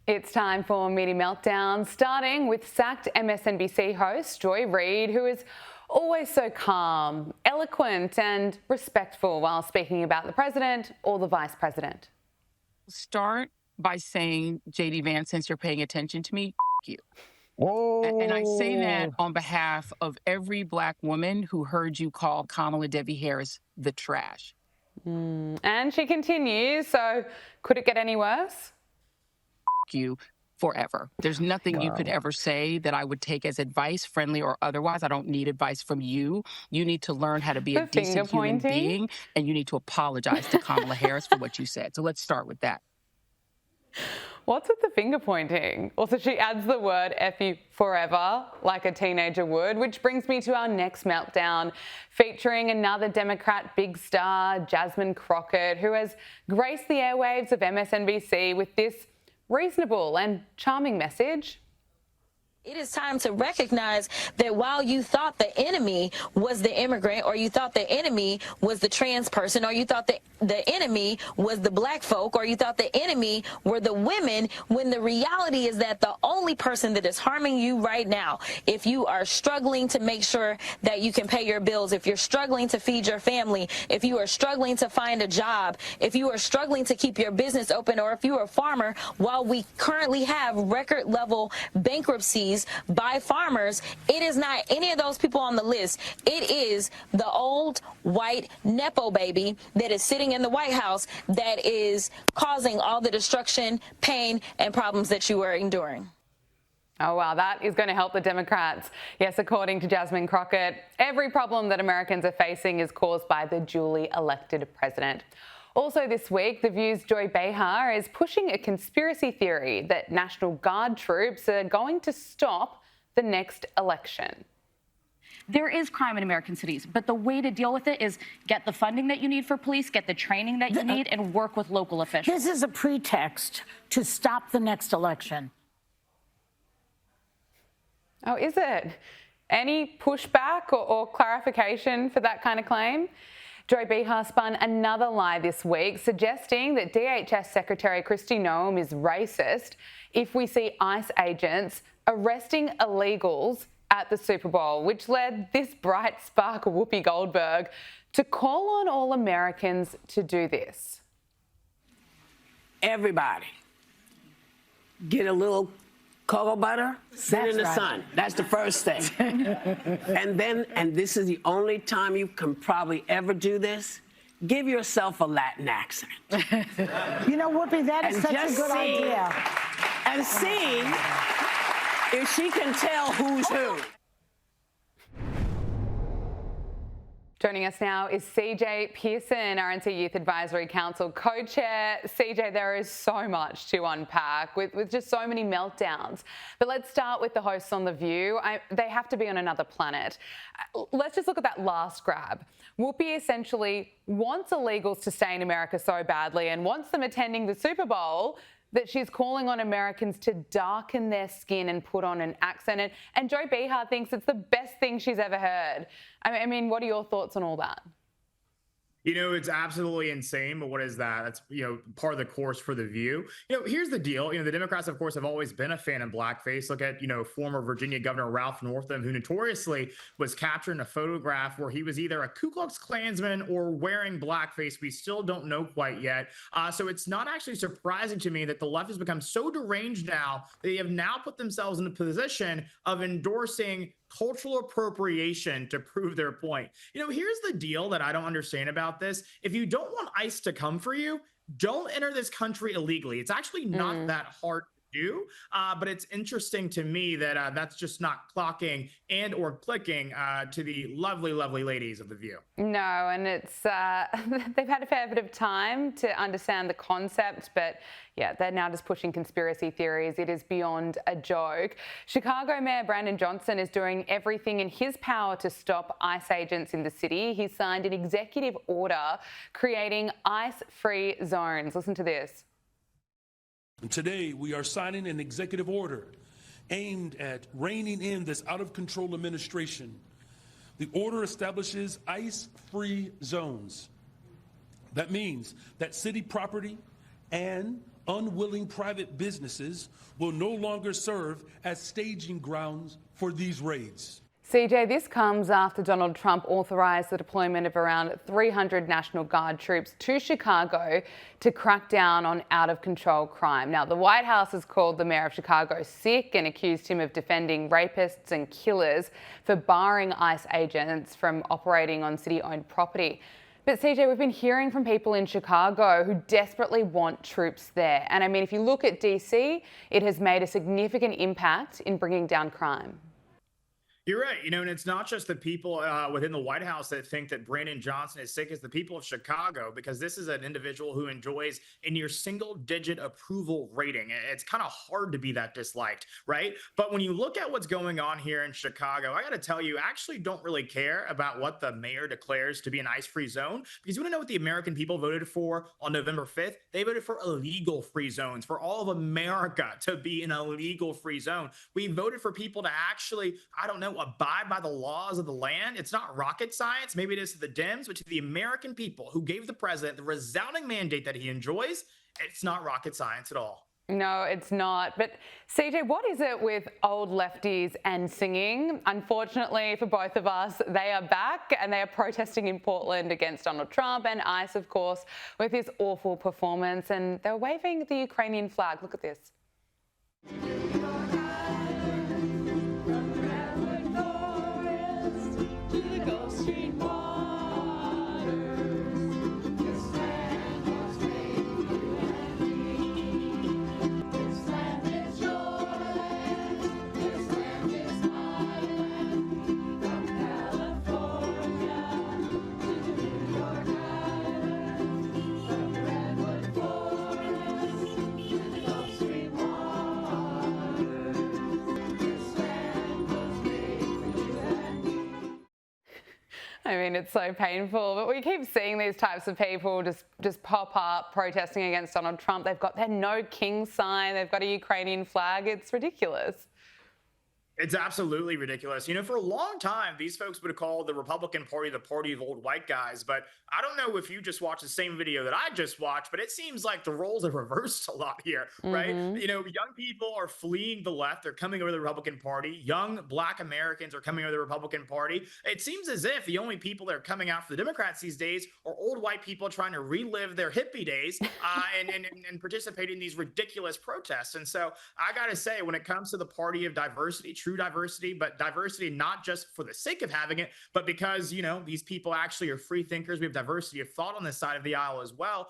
It's time for Media Meltdowns, starting with sacked MSNBC host Joy Reid, who is always so calm, eloquent and respectful while speaking about the president or the vice president. Start by saying, J.D. Vance, since you're paying attention to me, you. Oh. And I say that on behalf of every Black woman who heard you call Kamala Debbie Harris the trash. And she continues, so could it get any worse? You forever. There's nothing you could ever say that I would take as advice, friendly or otherwise. I don't need advice from you. You need to learn how to be a decent human being, and you need to apologize to Kamala Harris for what you said. So let's start with that. What's with the finger pointing? Also, she adds the word F you forever, like a teenager would, which brings me to our next meltdown, featuring another Democrat big star, Jasmine Crockett, who has graced the airwaves of MSNBC with this reasonable and charming message. It is time to recognize that while you thought the enemy was the immigrant, or you thought the enemy was the trans person, or you thought the enemy was the Black folk, or you thought the enemy were the women, when the reality is that the only person that is harming you right now, if you are struggling to make sure that you can pay your bills, if you're struggling to feed your family, if you are struggling to find a job, if you are struggling to keep your business open, or if you are a farmer, while we currently have record level bankruptcies by farmers, it is not any of those people on the list. It is the old white Nepo baby that is sitting in the White House that is causing all the destruction, pain, and problems that you are enduring. Oh, wow, that is going to help the Democrats. Yes, according to Jasmine Crockett, every problem that Americans are facing is caused by the duly elected president. Also this week, The View's Joy Behar is pushing a conspiracy theory that National Guard troops are going to stop the next election. There is crime in American cities, but the way to deal with it is get the funding that you need for police, get the training that you need, and work with local officials. This is a pretext to stop the next election. Oh, is it? Any pushback or clarification for that kind of claim? Joy Behar spun another lie this week, suggesting that DHS Secretary Kristi Noem is racist if we see ICE agents arresting illegals at the Super Bowl, which led this bright spark, Whoopi Goldberg, to call on all Americans to do this. Everybody, get a little cocoa butter, sit in the sun. That's the first thing. and this is the only time you can probably ever do this, give yourself a Latin accent. You know, Whoopi, that is such a good idea. And see if she can tell who's who. Joining us now is CJ Pearson, RNC Youth Advisory Council co-chair. CJ, there is so much to unpack with just so many meltdowns. But let's start with the hosts on The View. They have to be on another planet. Let's just look at that last grab. Whoopi essentially wants illegals to stay in America so badly and wants them attending the Super Bowl that she's calling on Americans to darken their skin and put on an accent. And Joy Behar thinks it's the best thing she's ever heard. I mean, what are your thoughts on all that? You know, it's absolutely insane, but what is that? That's, part of the course for The View. Here's the deal. The Democrats, of course, have always been a fan of blackface. Look at, former Virginia Governor Ralph Northam, who notoriously was captured in a photograph where he was either a Ku Klux Klansman or wearing blackface. We still don't know quite yet. So it's not actually surprising to me that the left has become so deranged now that they have now put themselves in a position of endorsing cultural appropriation to prove their point. Here's the deal that I don't understand about this. If you don't want ICE to come for you, don't enter this country illegally. It's actually not that hard to do, but it's interesting to me that that's just not clocking and or clicking to the lovely, lovely ladies of The View. No, and it's they've had a fair bit of time to understand the concept, but yeah, they're now just pushing conspiracy theories. It is beyond a joke. Chicago Mayor Brandon Johnson is doing everything in his power to stop ICE agents in the city. He signed an executive order creating ICE-free zones. Listen to this. Today, we are signing an executive order aimed at reining in this out-of-control administration. The order establishes ICE-free zones. That means that city property and unwilling private businesses will no longer serve as staging grounds for these raids. CJ, this comes after Donald Trump authorised the deployment of around 300 National Guard troops to Chicago to crack down on out-of-control crime. Now, the White House has called the mayor of Chicago sick and accused him of defending rapists and killers for barring ICE agents from operating on city-owned property. But CJ, we've been hearing from people in Chicago who desperately want troops there. And I mean, if you look at DC, it has made a significant impact in bringing down crime. You're right. And it's not just the people within the White House that think that Brandon Johnson is sick. It's the people of Chicago, because this is an individual who enjoys a near single-digit approval rating. It's kind of hard to be that disliked, right? But when you look at what's going on here in Chicago, I got to tell you, I actually don't really care about what the mayor declares to be an ICE-free zone, because you want to know what the American people voted for on November 5th? They voted for illegal free zones, for all of America to be an illegal free zone. We voted for people to actually, I don't know, abide by the laws of the land. It's not rocket science. Maybe it is to the Dems, but to the American people who gave the president the resounding mandate that he enjoys, it's not rocket science at all. No, it's not. But CJ, what is it with old lefties and singing? Unfortunately for both of us, they are back and they are protesting in Portland against Donald Trump and ICE, of course, with his awful performance. And they're waving the Ukrainian flag. Look at this. I mean, it's so painful, but we keep seeing these types of people just pop up protesting against Donald Trump. They've got their No King sign. They've got a Ukrainian flag. It's ridiculous. It's absolutely ridiculous. For a long time, these folks would have called the Republican Party the party of old white guys. But I don't know if you just watched the same video that I just watched, but it seems like the roles are reversed a lot here, right? Young people are fleeing the left. They're coming over to the Republican Party. Young Black Americans are coming over to the Republican Party. It seems as if the only people that are coming out for the Democrats these days are old white people trying to relive their hippie days and participate in these ridiculous protests. And so I got to say, when it comes to the party of diversity, true diversity, but diversity not just for the sake of having it, but because, these people actually are free thinkers. We have diversity of thought on this side of the aisle as well.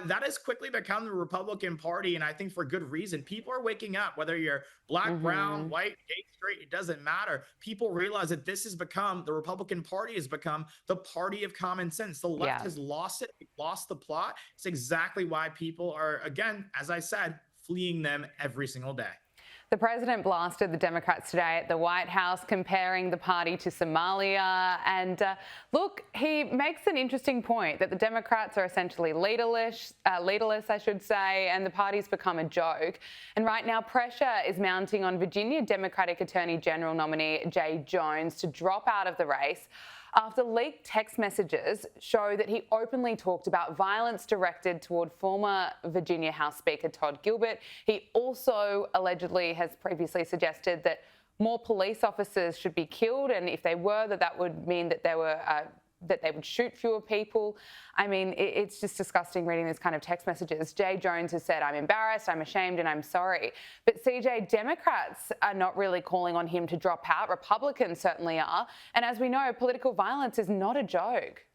That has quickly become the Republican Party, and I think for good reason. People are waking up, whether you're Black, brown, white, gay, straight, it doesn't matter. People realize that this has become, the Republican Party has become the party of common sense. The left has lost it, lost the plot. It's exactly why people are, again, as I said, fleeing them every single day. The president blasted the Democrats today at the White House, comparing the party to Somalia. And look, he makes an interesting point that the Democrats are essentially leaderless, I should say, and the party's become a joke. And right now, pressure is mounting on Virginia Democratic Attorney General nominee Jay Jones to drop out of the race after leaked text messages show that he openly talked about violence directed toward former Virginia House Speaker Todd Gilbert. He also allegedly has previously suggested that more police officers should be killed, and if they were, that would mean that they would shoot fewer people. I mean, it's just disgusting reading this kind of text messages. Jay Jones has said, "I'm embarrassed, I'm ashamed, and I'm sorry." But CJ, Democrats are not really calling on him to drop out. Republicans certainly are. And as we know, political violence is not a joke.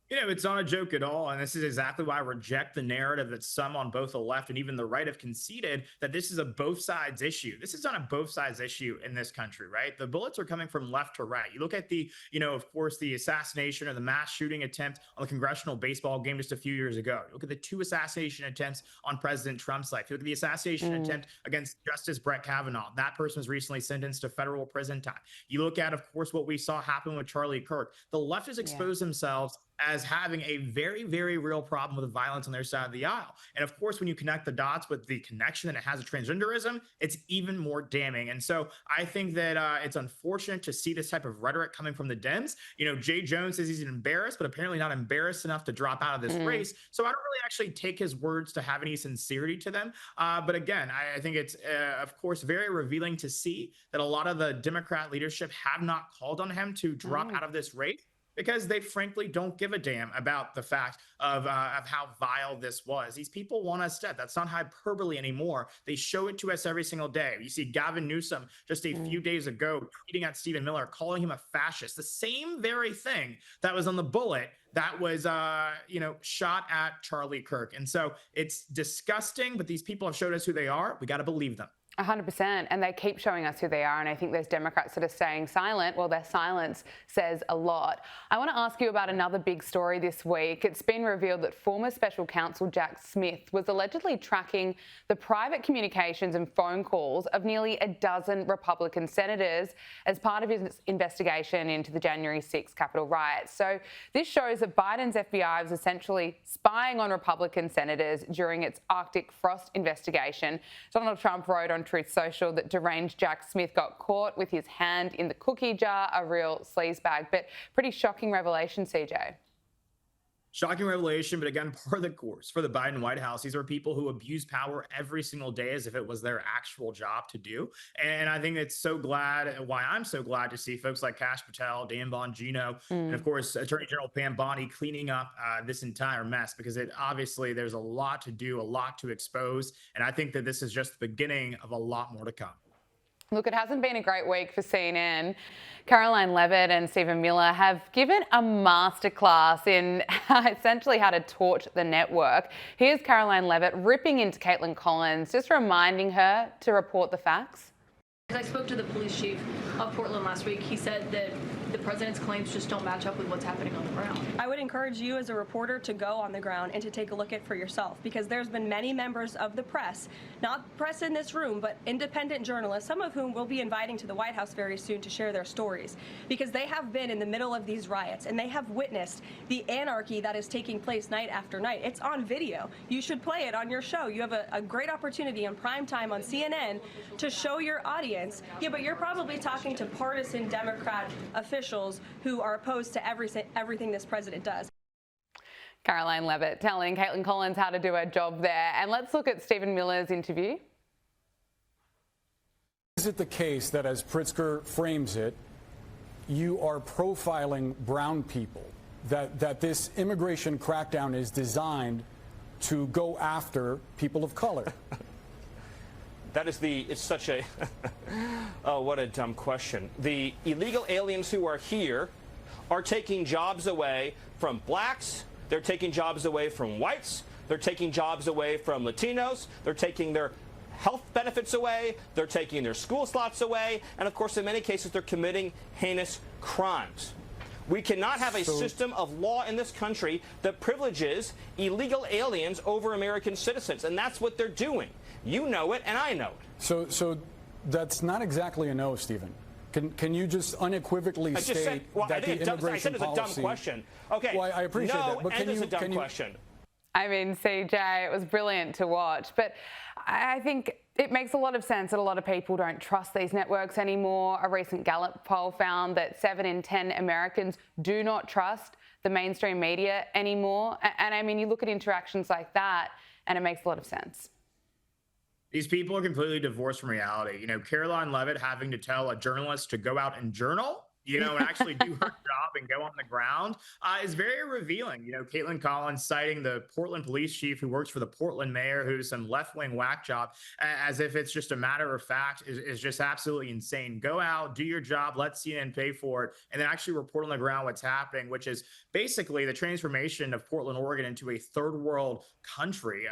It's not a joke at all. And this is exactly why I reject the narrative that some on both the left and even the right have conceded that this is a both sides issue. This is not a both sides issue in this country, right? The bullets are coming from left to right. You look at the, of course, the assassination or the mass shooting attempt on the congressional baseball game just a few years ago. You look at the 2 assassination attempts on President Trump's life. You look at the assassination attempt against Justice Brett Kavanaugh. That person was recently sentenced to federal prison time. You look at, of course, what we saw happen with Charlie Kirk. The left has exposed themselves as having a very, very real problem with violence on their side of the aisle. And of course, when you connect the dots with the connection that it has to transgenderism, it's even more damning. And so I think that it's unfortunate to see this type of rhetoric coming from the Dems. You know, Jay Jones says he's embarrassed, but apparently not embarrassed enough to drop out of this race. So I don't really actually take his words to have any sincerity to them. But again, I think it's, of course, very revealing to see that a lot of the Democrat leadership have not called on him to drop out of this race, because they frankly don't give a damn about the fact of how vile this was. These people want us dead. That's not hyperbole anymore. They show it to us every single day. You see Gavin Newsom just a few days ago tweeting at Stephen Miller, calling him a fascist, the same very thing that was on the bullet that was, shot at Charlie Kirk. And so it's disgusting, but these people have showed us who they are. We got to believe them. 100%, and they keep showing us who they are, and I think those Democrats that are staying silent, well, their silence says a lot. I want to ask you about another big story this week. It's been revealed that former special counsel Jack Smith was allegedly tracking the private communications and phone calls of nearly a dozen Republican senators as part of his investigation into the January 6th Capitol riots. So this shows that Biden's FBI was essentially spying on Republican senators during its Arctic frost investigation. Donald Trump wrote on Truth Social that deranged Jack Smith got caught with his hand in the cookie jar, a real sleazebag. But pretty shocking revelation, CJ. Shocking revelation, but again, part of the course for the Biden White House. These are people who abuse power every single day as if it was their actual job to do. And I think it's why I'm so glad to see folks like Kash Patel, Dan Bongino, and of course, Attorney General Pam Bondi cleaning up this entire mess, because obviously there's a lot to do, a lot to expose. And I think that this is just the beginning of a lot more to come. Look, it hasn't been a great week for CNN. Caroline Levitt and Stephen Miller have given a masterclass in essentially how to torch the network. Here's Caroline Levitt ripping into Caitlin Collins, just reminding her to report the facts. I spoke to the police chief of Portland last week. He said that the president's claims just don't match up with what's happening on the ground. I would encourage you as a reporter to go on the ground and to take a look at it for yourself, because there's been many members of the press, not press in this room, but independent journalists, some of whom we'll be inviting to the White House very soon to share their stories, because they have been in the middle of these riots and they have witnessed the anarchy that is taking place night after night. It's on video. You should play it on your show. You have a great opportunity on prime time on CNN to show your audience. Yeah, but you're probably talking to partisan Democrat officials who are opposed to everything this president does. Caroline Levitt telling Caitlin Collins how to do her job there. And let's look at Stephen Miller's interview. Is it the case that, as Pritzker frames it, you are profiling brown people, that this immigration crackdown is designed to go after people of color? It's such a, oh, what a dumb question. The illegal aliens who are here are taking jobs away from blacks. They're taking jobs away from whites. They're taking jobs away from Latinos. They're taking their health benefits away. They're taking their school slots away. And of course, in many cases, they're committing heinous crimes. We cannot have a system of law in this country that privileges illegal aliens over American citizens. And that's what they're doing. You know it, and I know it. So that's not exactly a no, Stephen. Can you just unequivocally state that the immigration policy... I said it's a dumb question. Okay. Well, I appreciate that. But it's a dumb question. I mean, CJ, it was brilliant to watch. But I think it makes a lot of sense that a lot of people don't trust these networks anymore. A recent Gallup poll found that 7 in 10 Americans do not trust the mainstream media anymore. And I mean, you look at interactions like that, and it makes a lot of sense. These people are completely divorced from reality. You know, Caroline Levitt having to tell a journalist to go out and journal, and actually do her job and go on the ground is very revealing. You know, Caitlin Collins citing the Portland police chief who works for the Portland mayor, who's some left-wing whack job, as if it's just a matter of fact, is just absolutely insane. Go out, do your job, let CNN pay for it, and then actually report on the ground what's happening, which is basically the transformation of Portland, Oregon into a third world country,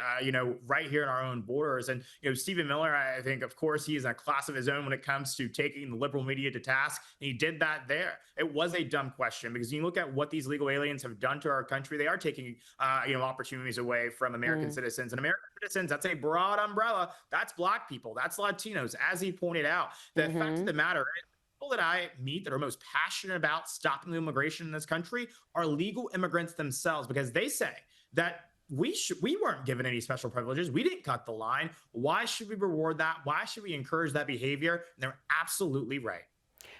right here in our own borders. And, Stephen Miller, I think, of course, he is in a class of his own when it comes to taking the liberal media to task. And he did that there. It was a dumb question, because you look at what these legal aliens have done to our country. They are taking, opportunities away from American citizens, and American citizens, that's a broad umbrella. That's black people. That's Latinos. As he pointed out, the fact of the matter is, People that I meet that are most passionate about stopping the immigration in this country are legal immigrants themselves, because they say that we weren't given any special privileges. We didn't cut the line. Why should we reward that? Why should we encourage that behavior? And they're absolutely right.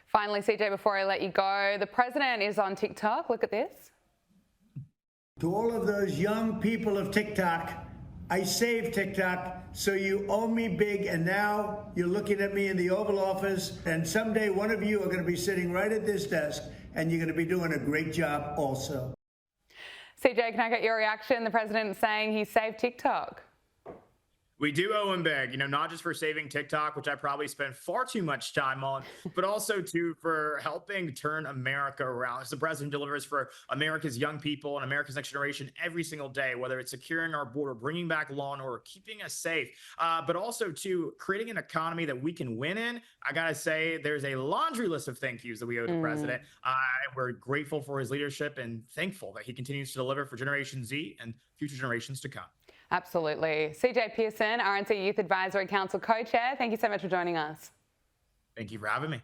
Finally, CJ, before I let you go, the president is on TikTok. Look at this. To all of those young people of TikTok, I saved TikTok, so you owe me big, and now you're looking at me in the Oval Office, and someday one of you are going to be sitting right at this desk, and you're going to be doing a great job also. CJ, can I get your reaction? The president saying he saved TikTok. We do owe him big, not just for saving TikTok, which I probably spent far too much time on, but also too for helping turn America around. As the president delivers for America's young people and America's next generation every single day, whether it's securing our border, bringing back law and order, keeping us safe, but also to creating an economy that we can win in. I got to say, there's a laundry list of thank yous that we owe the president. We're grateful for his leadership and thankful that he continues to deliver for Generation Z and future generations to come. Absolutely. CJ Pearson, RNC Youth Advisory Council co-chair, thank you so much for joining us. Thank you for having me.